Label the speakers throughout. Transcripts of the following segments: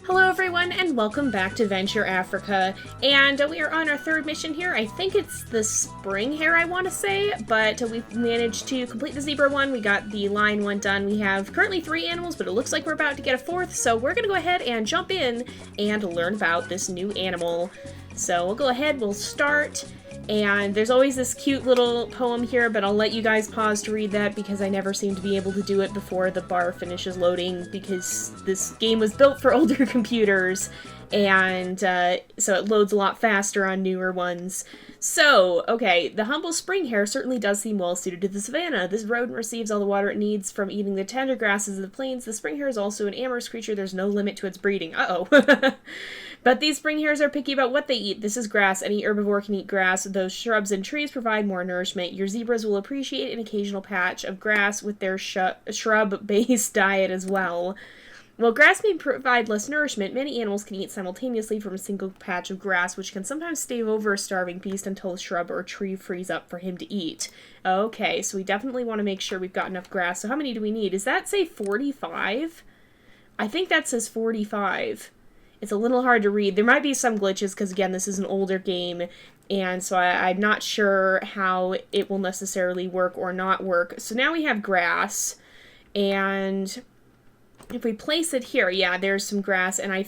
Speaker 1: Hello everyone and welcome back to Venture Africa, and we are on our third mission here. I think it's the spring hare, I want to say, but we've managed to complete the zebra one. We got the lion one done. We have currently 3 animals, but it looks like we're about to get a 4th, so we're going to go ahead and jump in and learn about this new animal. So we'll go ahead, we'll start, and there's always this cute little poem here, but I'll let you guys pause to read that because I never seem to be able to do it before the bar finishes loading because this game was built for older computers, and so it loads a lot faster on newer ones. So, okay, the humble spring hare certainly does seem well suited to the savannah. This rodent receives all the water it needs from eating the tender grasses of the plains. The spring hare is also an amorous creature. There's no limit to its breeding. Uh-oh. But these spring hares are picky about what they eat. This is grass. Any herbivore can eat grass. Those shrubs and trees provide more nourishment. Your zebras will appreciate an occasional patch of grass with their shrub-based diet as well. While grass may provide less nourishment, many animals can eat simultaneously from a single patch of grass, which can sometimes stave over a starving beast until a shrub or tree frees up for him to eat. Okay, so we definitely want to make sure we've got enough grass. So how many do we need? Does that say 45? I think that says 45. It's a little hard to read. There might be some glitches because, again, this is an older game, and so I'm not sure how it will necessarily work or not work. So now we have grass, and if we place it here, yeah, there's some grass, and I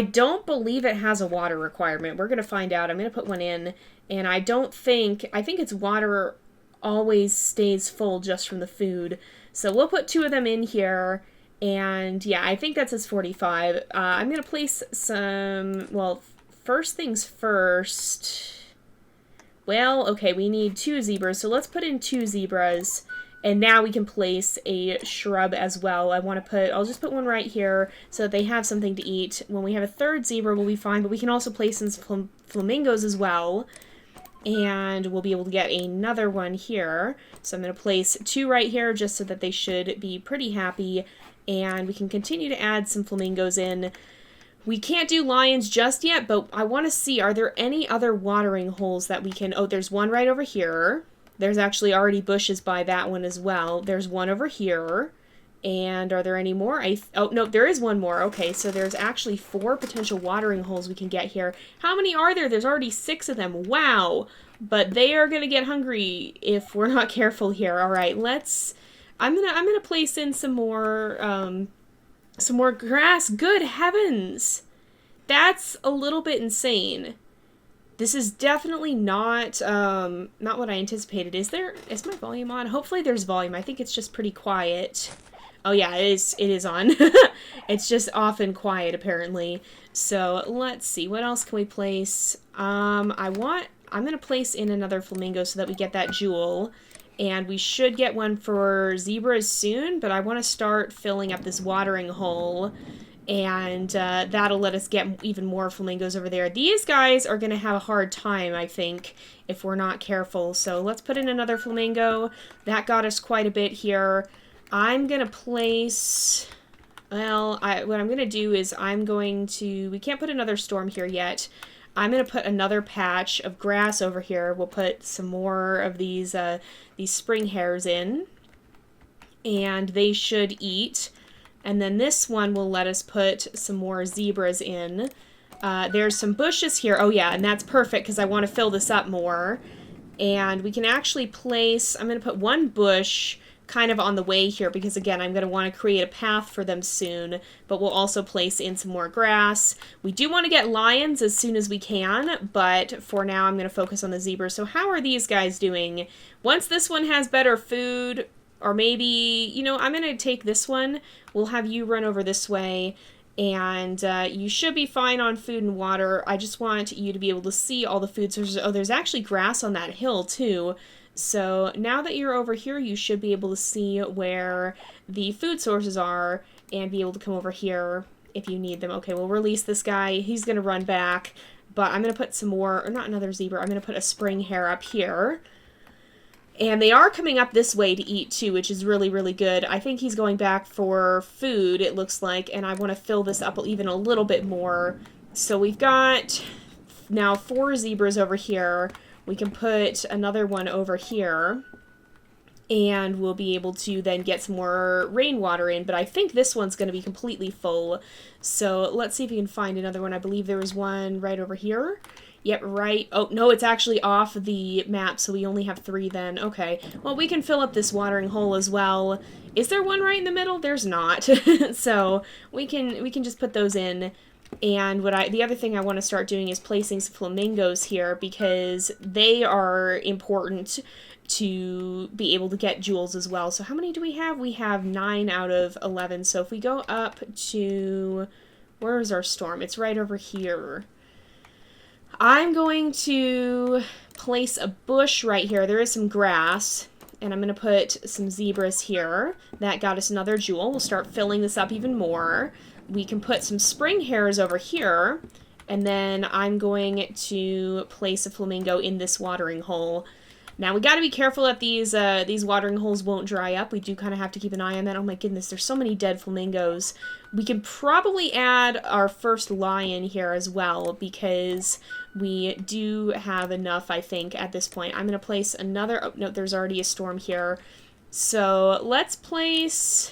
Speaker 1: don't believe it has a water requirement. We're going to find out. I'm going to put one in, and I think its water always stays full just from the food. So we'll put 2 of them in here. And yeah, I think that says 45. I'm going to place some, well, first things first. Well, okay, we need 2 zebras, so let's put in 2 zebras. And now we can place a shrub as well. I'll just put one right here so that they have something to eat. When we have a 3rd zebra, we'll be fine, but we can also place in some flamingos as well. And we'll be able to get another one here. So I'm going to place 2 right here just so that they should be pretty happy. And we can continue to add some flamingos in. We can't do lions just yet, but I want to see, are there any other watering holes that we can... Oh, there's one right over here. There's actually already bushes by that one as well. There's one over here. And are there any more? Oh, no, there is one more. Okay, so there's actually 4 potential watering holes we can get here. How many are there? There's already 6 of them. Wow. But they are going to get hungry if we're not careful here. All right, I'm gonna place in some more grass. Good heavens! That's a little bit insane. This is definitely not what I anticipated. Is my volume on? Hopefully there's volume. I think it's just pretty quiet. Oh yeah, it is on. It's just off and quiet apparently. So let's see, what else can we place? I'm gonna place in another flamingo so that we get that jewel. And we should get one for zebras soon, but I want to start filling up this watering hole, and that'll let us get even more flamingos over there. These guys are going to have a hard time, I think, if we're not careful. So let's put in another flamingo. That got us quite a bit here. I'm going to place... Well, what I'm going to do is we can't put another storm here yet. I'm going to put another patch of grass over here. We'll put some more of these spring hares in, and they should eat. And then this one will let us put some more zebras in. There's some bushes here. Oh yeah, and that's perfect because I want to fill this up more. And we can actually place, I'm going to put 1 bush kind of on the way here because, again, I'm going to want to create a path for them soon, but we'll also place in some more grass. We do want to get lions as soon as we can, but for now I'm going to focus on the zebras. So how are these guys doing? Once this one has better food, or maybe, you know, I'm going to take this one. We'll have you run over this way, and you should be fine on food and water. I just want you to be able to see all the food sources. Oh, there's actually grass on that hill, too. So now that you're over here, you should be able to see where the food sources are and be able to come over here if you need them. Okay, we'll release this guy. He's going to run back, but I'm going to put some more, or not another zebra, I'm going to put a spring hare up here. And they are coming up this way to eat too, which is really, really good. I think he's going back for food, it looks like, and I want to fill this up even a little bit more. So we've got now 4 zebras over here. We can put another one over here. and we'll be able to then get some more rainwater in, but I think this one's going to be completely full. So let's see if we can find another one. I believe there was one right over here. Yep, right. Oh, no, it's actually off the map, so we only have 3 then. Okay. Well, we can fill up this watering hole as well. Is there one right in the middle? There's not. So we can just put those in. And the other thing I want to start doing is placing some flamingos here, because they are important to be able to get jewels as well. So how many do we have? We have 9 out of 11. So if we go up to... where is our storm? It's right over here. I'm going to place a bush right here. There is some grass, and I'm going to put some zebras here. That got us another jewel. We'll start filling this up even more. We can put some spring hares over here, and then I'm going to place a flamingo in this watering hole. Now, we got to be careful that these watering holes won't dry up. We do kind of have to keep an eye on that. Oh my goodness, there's so many dead flamingos. We can probably add our first lion here as well, because we do have enough, I think, at this point. I'm going to place another... oh, no, there's already a storm here. So let's place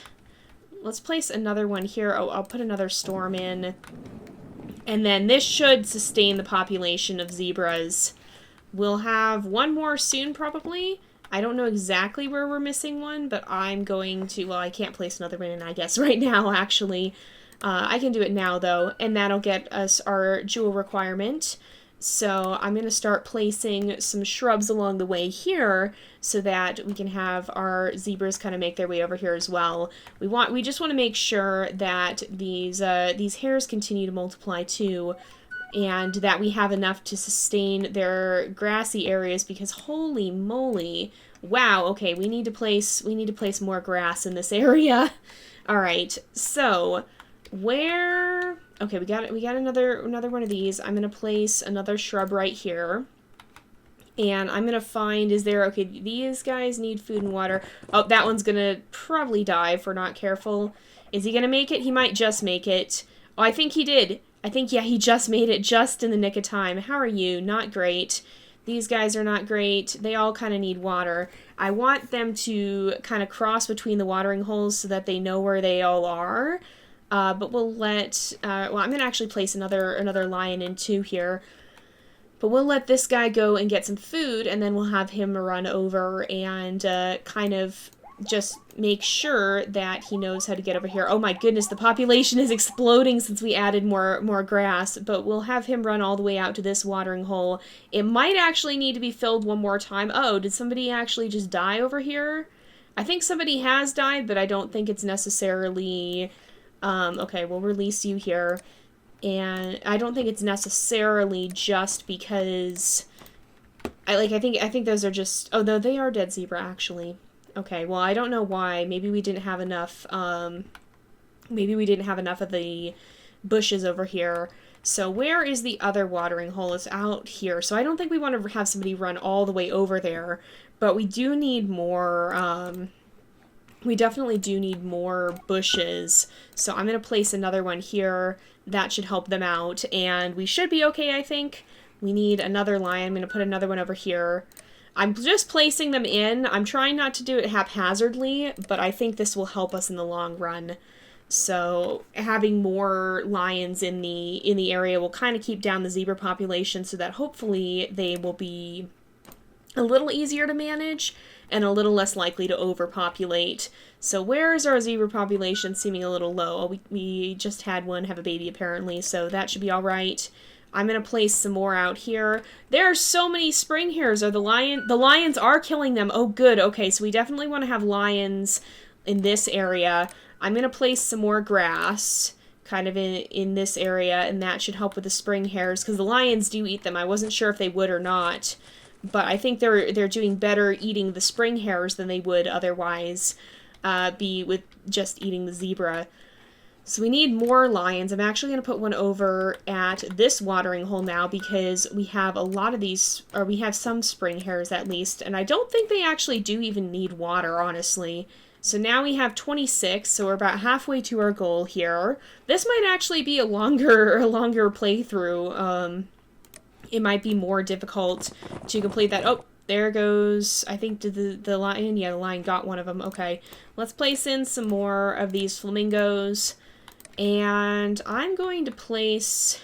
Speaker 1: another one here. Oh, I'll put another storm in. And then this should sustain the population of zebras. We'll have one more soon, probably. I don't know exactly where we're missing one, but I'm going to... well, I can't place another one in, I guess, right now, actually. I can do it now, though, and that'll get us our jewel requirement. So I'm going to start placing some shrubs along the way here so that we can have our zebras kind of make their way over here as well. We just want to make sure that these hares continue to multiply too, and that we have enough to sustain their grassy areas, because holy moly, wow, okay, we need to place more grass in this area. All right, so where... okay, we got another one of these. I'm going to place another shrub right here. And I'm going to find, is there... okay, these guys need food and water. Oh, that one's going to probably die if we're not careful. Is he going to make it? He might just make it. Oh, I think he did. I think, yeah, he just made it just in the nick of time. How are you? Not great. These guys are not great. They all kind of need water. I want them to kind of cross between the watering holes so that they know where they all are. But we'll let... well, I'm going to actually place another lion in too here. But we'll let this guy go and get some food, and then we'll have him run over and kind of just make sure that he knows how to get over here. Oh my goodness, the population is exploding since we added more grass, but we'll have him run all the way out to this watering hole. It might actually need to be filled one more time. Oh, did somebody actually just die over here? I think somebody has died, but I don't think it's necessarily... okay, we'll release you here. And I don't think it's necessarily just because... I think those are just... oh, no, they are dead zebra, actually. Okay, well, I don't know why. Maybe we didn't have enough, maybe we didn't have enough of the bushes over here. So where is the other watering hole? It's out here. So I don't think we want to have somebody run all the way over there, but we do need more, we definitely do need more bushes. So I'm going to place another one here. That should help them out, and we should be okay, I think. We need another lion. I'm going to put another one over here. I'm just placing them in. I'm trying not to do it haphazardly, but I think this will help us in the long run. So having more lions in the area will kind of keep down the zebra population, so that hopefully they will be a little easier to manage and a little less likely to overpopulate. So where is our zebra population seeming a little low? Oh, we just had one have a baby apparently, so that should be all right. I'm going to place some more out here. There are so many spring hares. The lions are killing them. Oh, good. Okay, so we definitely want to have lions in this area. I'm going to place some more grass kind of in this area, and that should help with the spring hares, because the lions do eat them. I wasn't sure if they would or not, but I think they're doing better eating the spring hares than they would otherwise be with just eating the zebra. So we need more lions. I'm actually going to put one over at this watering hole now, because we have a lot of these, or we have some spring hares at least, and I don't think they actually do even need water, honestly. So now we have 26, so we're about halfway to our goal here. This might actually be a longer playthrough. It might be more difficult to complete that. Oh, there goes, I think, did the lion? Yeah, the lion got one of them. Okay, let's place in some more of these flamingos. And I'm going to place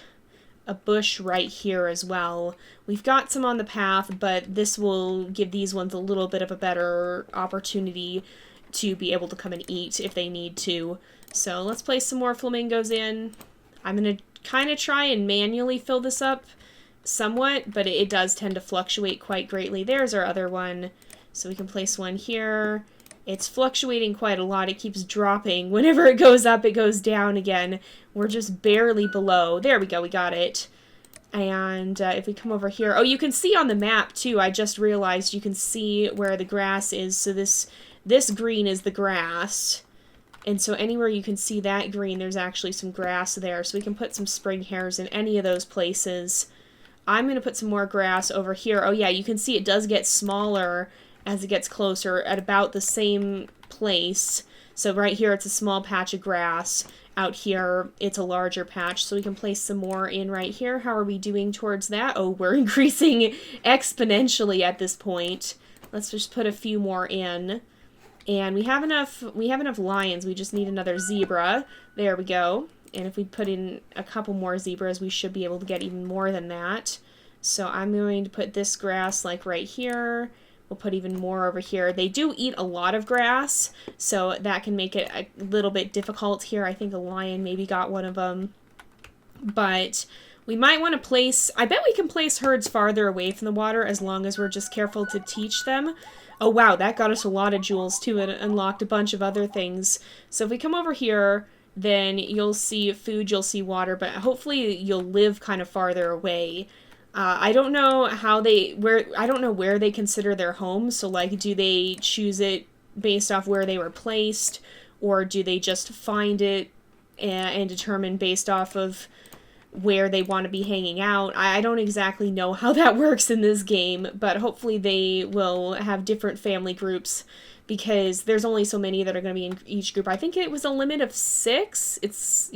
Speaker 1: a bush right here as well. We've got some on the path, but this will give these ones a little bit of a better opportunity to be able to come and eat if they need to. So let's place some more flamingos in. I'm going to kind of try and manually fill this up somewhat, but it does tend to fluctuate quite greatly. There's our other one. So we can place one here. It's fluctuating quite a lot. It keeps dropping. Whenever it goes up, it goes down again. We're just barely below. There we go. We got it. And if we come over here... Oh, you can see on the map, too. I just realized you can see where the grass is. So this green is the grass. And so anywhere you can see that green, there's actually some grass there. So we can put some spring hares in any of those places. I'm going to put some more grass over here. Oh, yeah, you can see it does get smaller as it gets closer at about the same place. So right here it's a small patch of grass. Out here it's a larger patch, so we can place some more in right here. How are we doing towards that? Oh, we're increasing exponentially at this point. Let's just put a few more in. And we have enough lions. We just need another zebra. There we go. And if we put in a couple more zebras, we should be able to get even more than that. So I'm going to put this grass like right here. We'll put even more over here. They do eat a lot of grass, so that can make it a little bit difficult here. I think a lion maybe got one of them. But we might want to place... I bet we can place herds farther away from the water as long as we're just careful to teach them. Oh, wow, that got us a lot of jewels, too, and unlocked a bunch of other things. So if we come over here, then you'll see food, you'll see water, but hopefully you'll live kind of farther away. I don't know I don't know where they consider their home, so like, do they choose it based off where they were placed, or do they just find it and determine based off of where they want to be hanging out? I don't exactly know how that works in this game, but hopefully they will have different family groups, because there's only so many that are going to be in each group. I think it was a limit of 6.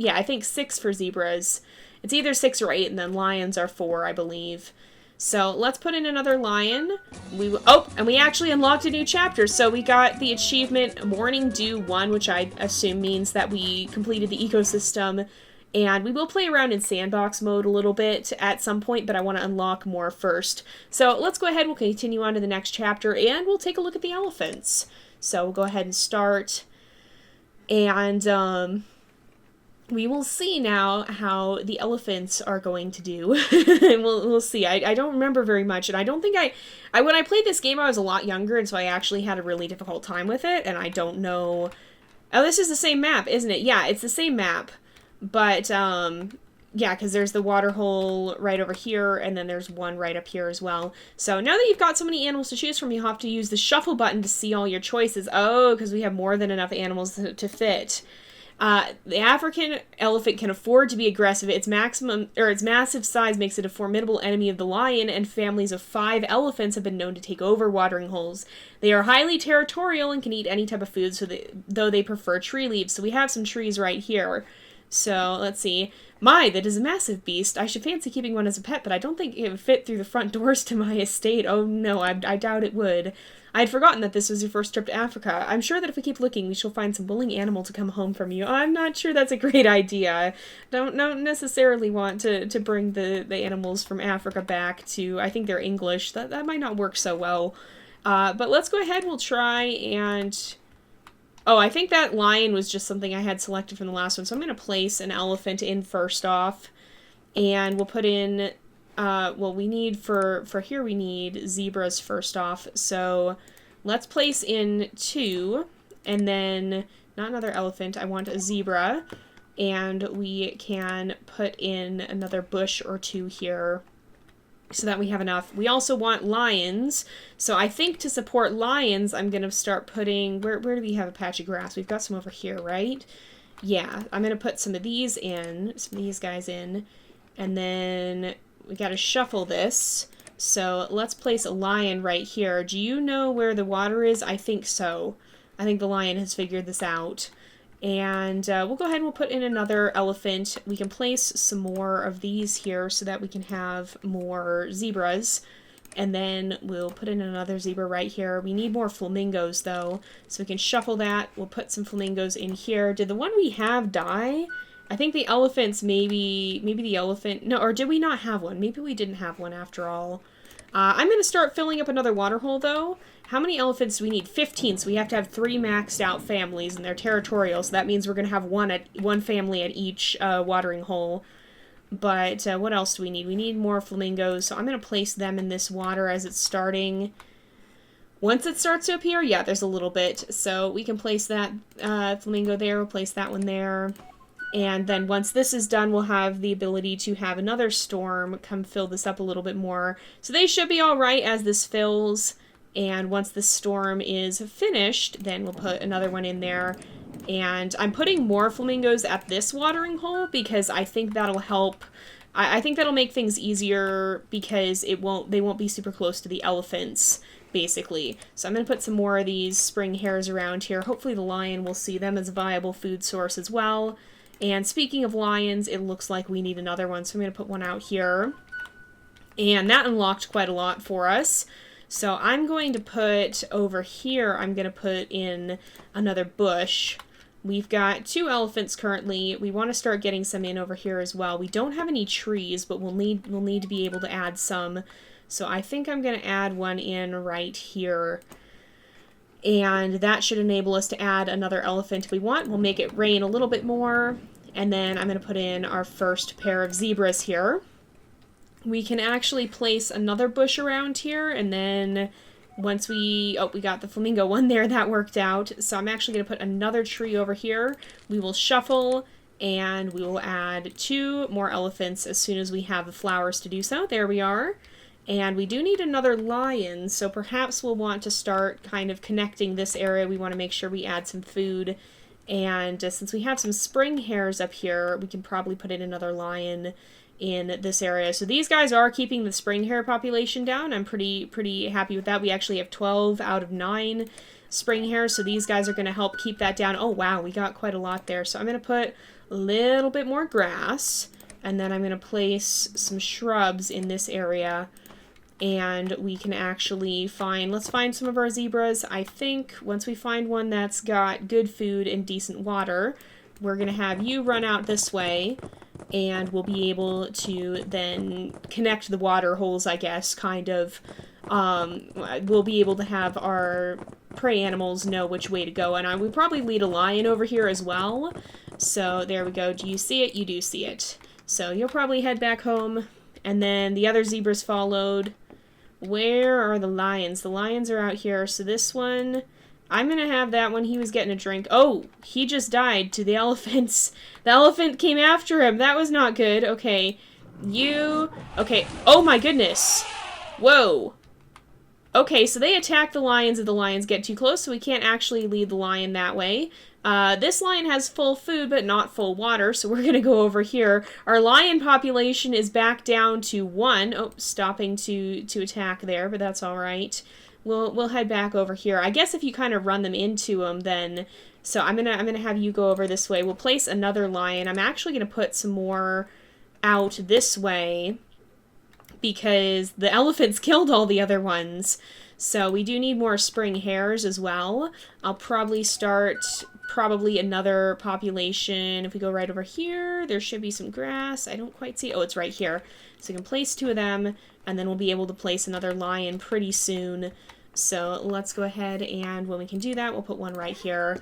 Speaker 1: I think 6 for zebras. It's either 6 or 8, and then lions are 4, I believe. So let's put in another lion. And we actually unlocked a new chapter. So we got the achievement Morning Dew 1, which I assume means that we completed the ecosystem. And we will play around in sandbox mode a little bit at some point, but I want to unlock more first. So let's go ahead, we'll continue on to the next chapter, and we'll take a look at the elephants. So we'll go ahead and start. And, we will see now how the elephants are going to do. we'll see. I don't remember very much, and I don't think when I played this game, I was a lot younger, and so I actually had a really difficult time with it, and I don't know... Oh, this is the same map, isn't it? Yeah, it's the same map, but, yeah, because there's the water hole right over here, and then there's one right up here as well. So now that you've got so many animals to choose from, you have to use the shuffle button to see all your choices. Oh, because we have more than enough animals to fit. The African elephant can afford to be aggressive. Its massive size makes it a formidable enemy of the lion, and families of 5 elephants have been known to take over watering holes. They are highly territorial and can eat any type of food, though they prefer tree leaves. So we have some trees right here. So, let's see. My, that is a massive beast. I should fancy keeping one as a pet, but I don't think it would fit through the front doors to my estate. Oh no, I doubt it would. I had forgotten that this was your first trip to Africa. I'm sure that if we keep looking, we shall find some willing animal to come home from you. I'm not sure that's a great idea. Don't necessarily want to bring the animals from Africa back to... I think they're English. That might not work so well. But let's go ahead. We'll try and... Oh, I think that lion was just something I had selected from the last one. So I'm going to place an elephant in first off. And we'll put in... well, we need for here, we need zebras first off. So let's place in 2, and then not another elephant. I want a zebra, and we can put in another bush or 2 here so that we have enough. We also want lions. So I think to support lions, I'm going to start putting, where do we have a patch of grass? We've got some over here, right? Yeah, I'm going to put some of these in, some of these guys in, and then we got to shuffle this. So let's place a lion right here. Do you know where the water is? I think so. I think the lion has figured this out. And we'll go ahead and we'll put in another elephant. We can place some more of these here so that we can have more zebras. And then we'll put in another zebra right here. We need more flamingos though, so we can shuffle that. We'll put some flamingos in here. Did the one we have die? I think the elephants, maybe the elephant, no, or did we not have one? Maybe we didn't have one after all. I'm going to start filling up another water hole though. How many elephants do we need? 15, so we have to have 3 maxed out families, and they're territorial, so that means we're going to have one family at each watering hole. But what else do we need? We need more flamingos, so I'm going to place them in this water as it's starting. Once it starts to appear, yeah, there's a little bit. So we can place that flamingo there, we'll place that one there. And then once this is done, we'll have the ability to have another storm come fill this up a little bit more. So they should be all right as this fills. And once the storm is finished, then we'll put another one in there. And I'm putting more flamingos at this watering hole because I think that'll help. I think that'll make things easier because they won't be super close to the elephants, basically. So I'm going to put some more of these spring hares around here. Hopefully the lion will see them as a viable food source as well. And speaking of lions, it looks like we need another one, so I'm going to put one out here. And that unlocked quite a lot for us. So I'm going to put over here, I'm going to put in another bush. We've got 2 elephants currently. We want to start getting some in over here as well. We don't have any trees, but we'll need to be able to add some. So I think I'm going to add one in right here. And that should enable us to add another elephant if we want. We'll make it rain a little bit more. And then I'm going to put in our first pair of zebras here. We can actually place another bush around here, and then once we got the flamingo one there, that worked out. So I'm actually going to put another tree over here. We will shuffle, and we will add 2 more elephants as soon as we have the flowers to do so. There we are. And we do need another lion, so perhaps we'll want to start kind of connecting this area. We want to make sure we add some food. And since we have some spring hares up here, we can probably put in another lion in this area. So these guys are keeping the spring hare population down. I'm pretty happy with that. We actually have 12 out of 9 spring hares, so these guys are going to help keep that down. Oh wow, we got quite a lot there. So I'm going to put a little bit more grass, and then I'm going to place some shrubs in this area. And we can actually let's find some of our zebras. I think once we find one that's got good food and decent water, we're going to have you run out this way, and we'll be able to then connect the water holes, I guess, kind of. We'll be able to have our prey animals know which way to go, and I would probably lead a lion over here as well. So there we go. Do you see it? You do see it. So you'll probably head back home, and then the other zebras followed. Where are the lions? The lions are out here. So this one, I'm going to have that one. He was getting a drink. Oh, he just died to the elephants. The elephant came after him. That was not good. Okay. Okay. Oh my goodness. Whoa. Okay, so they attack the lions if the lions get too close, so we can't actually lead the lion that way. This lion has full food, but not full water, so we're going to go over here. Our lion population is back down to 1. Oh, stopping to attack there, but that's all right. We'll head back over here. I guess if you kind of run them into them, then... So I'm gonna have you go over this way. We'll place another lion. I'm actually going to put some more out this way, because the elephants killed all the other ones. So we do need more spring hares as well. I'll probably start another population. If we go right over here, there should be some grass. I don't quite see. Oh, it's right here. So we can place 2 of them, and then we'll be able to place another lion pretty soon. So let's go ahead, and when we can do that, we'll put one right here.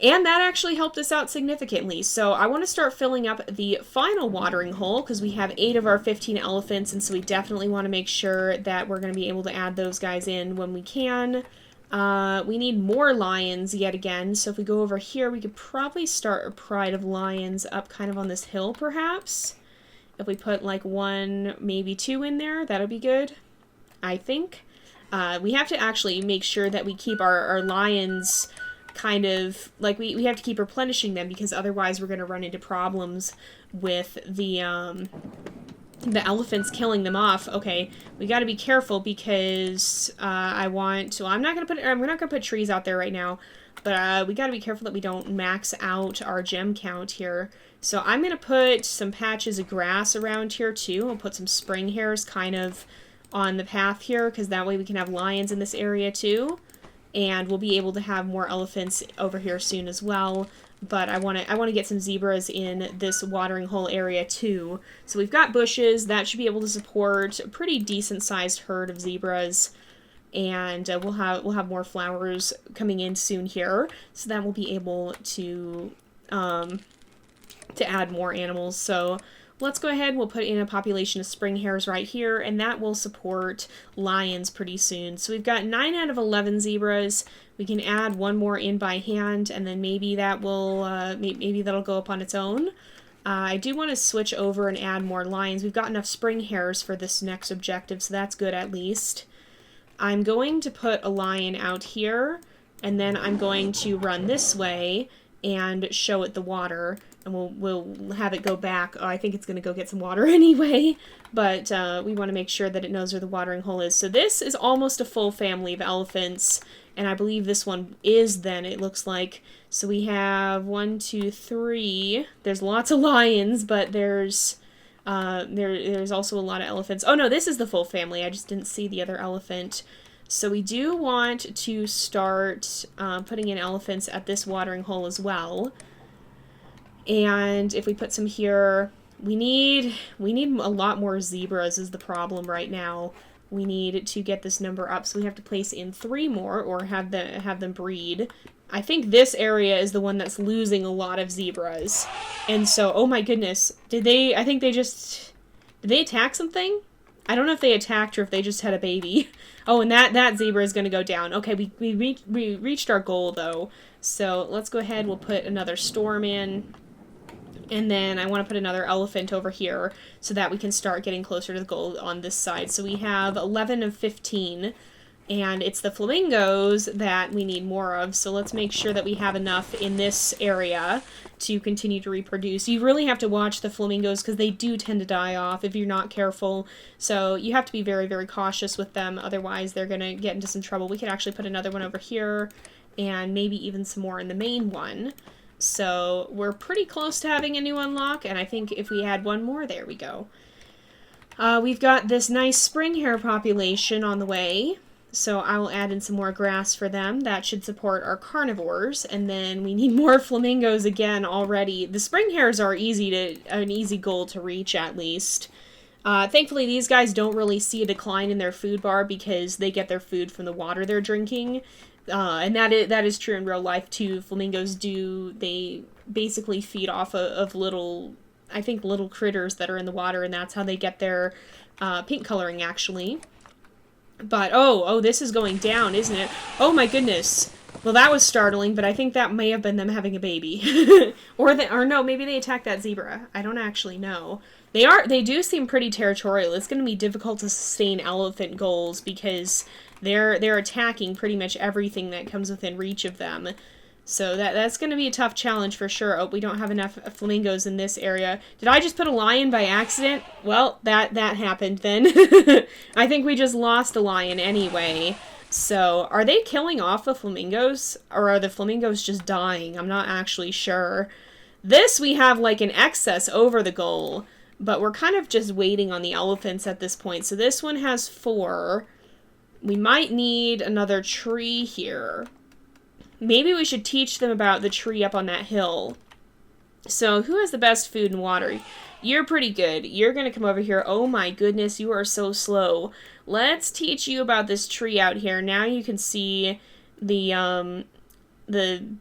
Speaker 1: And that actually helped us out significantly. So I want to start filling up the final watering hole, because we have 8 of our 15 elephants, and so we definitely want to make sure that we're going to be able to add those guys in when we can. We need more lions yet again, so if we go over here, we could probably start a pride of lions up kind of on this hill, perhaps. If we put like 1, maybe 2 in there, that'll be good, I think. We have to actually make sure that we keep our lions... kind of, like, we have to keep replenishing them, because otherwise we're going to run into problems with the elephants killing them off. Okay, we got to be careful, because I'm not going to put trees out there right now, but we got to be careful that we don't max out our gem count here. So I'm going to put some patches of grass around here too. I'll put some spring hares kind of on the path here, because that way we can have lions in this area too. And we'll be able to have more elephants over here soon as well. But I want to get some zebras in this watering hole area too. So we've got bushes that should be able to support a pretty decent sized herd of zebras, and we'll have more flowers coming in soon here. So that we'll be able to add more animals. So let's go ahead. We'll put in a population of spring hares right here, and that will support lions pretty soon. So we've got 9 out of 11 zebras. We can add one more in by hand, and then maybe that will maybe that'll go up on its own. I do want to switch over and add more lions. We've got enough spring hares for this next objective, so that's good at least. I'm going to put a lion out here, and then I'm going to run this way and show it the water, and we'll have it go back. Oh, I think it's going to go get some water anyway, but we want to make sure that it knows where the watering hole is. So this is almost a full family of elephants, and I believe this one is then, it looks like. So we have 1, 2, 3. There's lots of lions, but there's also a lot of elephants. Oh no, this is the full family. I just didn't see the other elephant. So we do want to start putting in elephants at this watering hole as well. And if we put some here, we need a lot more zebras is the problem right now. We need to get this number up, so we have to place in 3 more or have them breed. I think this area is the one that's losing a lot of zebras. And so, oh my goodness, did they attack something? I don't know if they attacked or if they just had a baby. Oh, and that zebra is going to go down. Okay, we reached our goal, though. So let's go ahead. We'll put another storm in. And then I want to put another elephant over here so that we can start getting closer to the goal on this side. So we have 11 of 15. And it's the flamingos that we need more of. So let's make sure that we have enough in this area to continue to reproduce. You really have to watch the flamingos because they do tend to die off if you're not careful. So you have to be very, very cautious with them. Otherwise, they're going to get into some trouble. We could actually put another one over here and maybe even some more in the main one. So we're pretty close to having a new unlock. And I think if we add one more, there we go. We've got this nice spring hare population on the way. So I will add in some more grass for them. That should support our carnivores. And then we need more flamingos again already. The spring hares are an easy goal to reach at least. Thankfully, these guys don't really see a decline in their food bar because they get their food from the water they're drinking. And that is true in real life too. Flamingos they basically feed off of little critters that are in the water, and that's how they get their pink coloring actually. But, oh, this is going down, isn't it? Oh my goodness. Well, that was startling, but I think that may have been them having a baby. or no, maybe they attacked that zebra. I don't actually know. They do seem pretty territorial. It's going to be difficult to sustain elephant goals because they're attacking pretty much everything that comes within reach of them. So that's going to be a tough challenge for sure. Oh, we don't have enough flamingos in this area. Did I just put a lion by accident? Well, that happened then. I think we just lost a lion anyway. So, are they killing off the flamingos? Or are the flamingos just dying? I'm not actually sure. This we have like an excess over the goal. But we're kind of just waiting on the elephants at this point. So this one has 4. We might need another tree here. Maybe we should teach them about the tree up on that hill. So, who has the best food and water? You're pretty good. You're going to come over here. Oh my goodness, you are so slow. Let's teach you about this tree out here. Now you can see the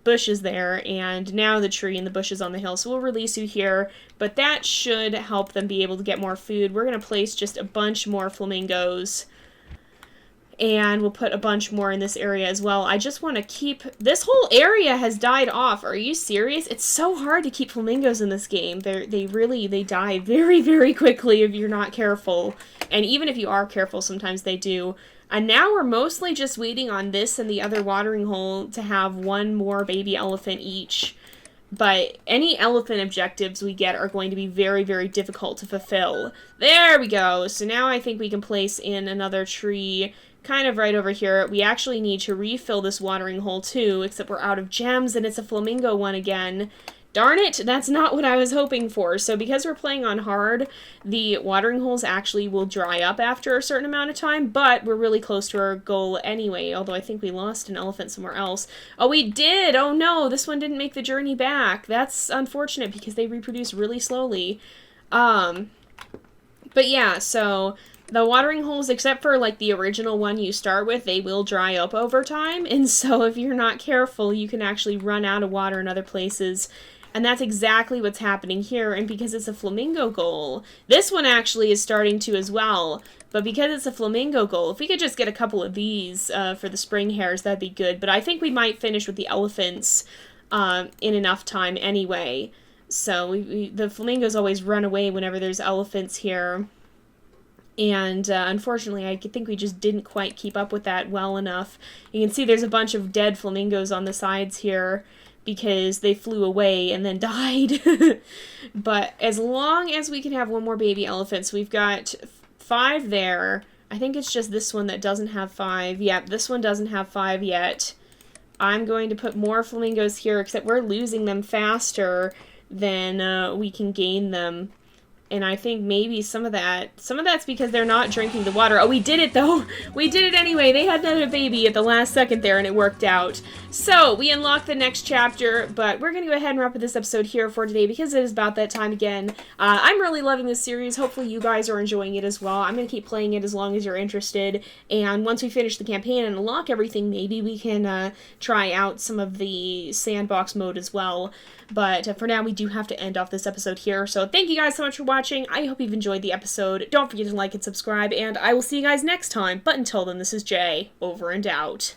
Speaker 1: bushes there, and now the tree and the bushes on the hill. So we'll release you here, but that should help them be able to get more food. We're going to place just a bunch more flamingos. And we'll put a bunch more in this area as well. I just want to keep... This whole area has died off. Are you serious? It's so hard to keep flamingos in this game. They die very, very quickly if you're not careful. And even if you are careful, sometimes they do. And now we're mostly just waiting on this and the other watering hole to have one more baby elephant each. But any elephant objectives we get are going to be very, very difficult to fulfill. There we go. So now I think we can place in another tree kind of right over here. We actually need to refill this watering hole too, except we're out of gems and it's a flamingo one again. Darn it, that's not what I was hoping for. So because we're playing on hard, the watering holes actually will dry up after a certain amount of time, but we're really close to our goal anyway, although I think we lost an elephant somewhere else. Oh, we did! Oh no, this one didn't make the journey back. That's unfortunate because they reproduce really slowly. But yeah, so the watering holes, except for like the original one you start with, they will dry up over time, and so if you're not careful, you can actually run out of water in other places. And that's exactly what's happening here, and because it's a flamingo goal, this one actually is starting to as well, but because it's a flamingo goal, if we could just get a couple of these for the spring hares, that'd be good, but I think we might finish with the elephants in enough time anyway. So the flamingos always run away whenever there's elephants here, and unfortunately I think we just didn't quite keep up with that well enough. You can see there's a bunch of dead flamingos on the sides here, because they flew away and then died. But as long as we can have one more baby elephant, so we've got 5 there. I think it's just this one that doesn't have 5. Yep, this one doesn't have 5 yet. I'm going to put more flamingos here, except we're losing them faster than we can gain them. And I think maybe some of that's because they're not drinking the water. Oh, we did it, though! We did it anyway! They had another baby at the last second there, and it worked out. So, we unlocked the next chapter, but we're going to go ahead and wrap up this episode here for today, because it is about that time again. I'm really loving this series. Hopefully you guys are enjoying it as well. I'm going to keep playing it as long as you're interested, and once we finish the campaign and unlock everything, maybe we can try out some of the sandbox mode as well. But for now, we do have to end off this episode here. So thank you guys so much for watching. I hope you've enjoyed the episode. Don't forget to like and subscribe, and I will see you guys next time. But until then, this is Jay, over and out.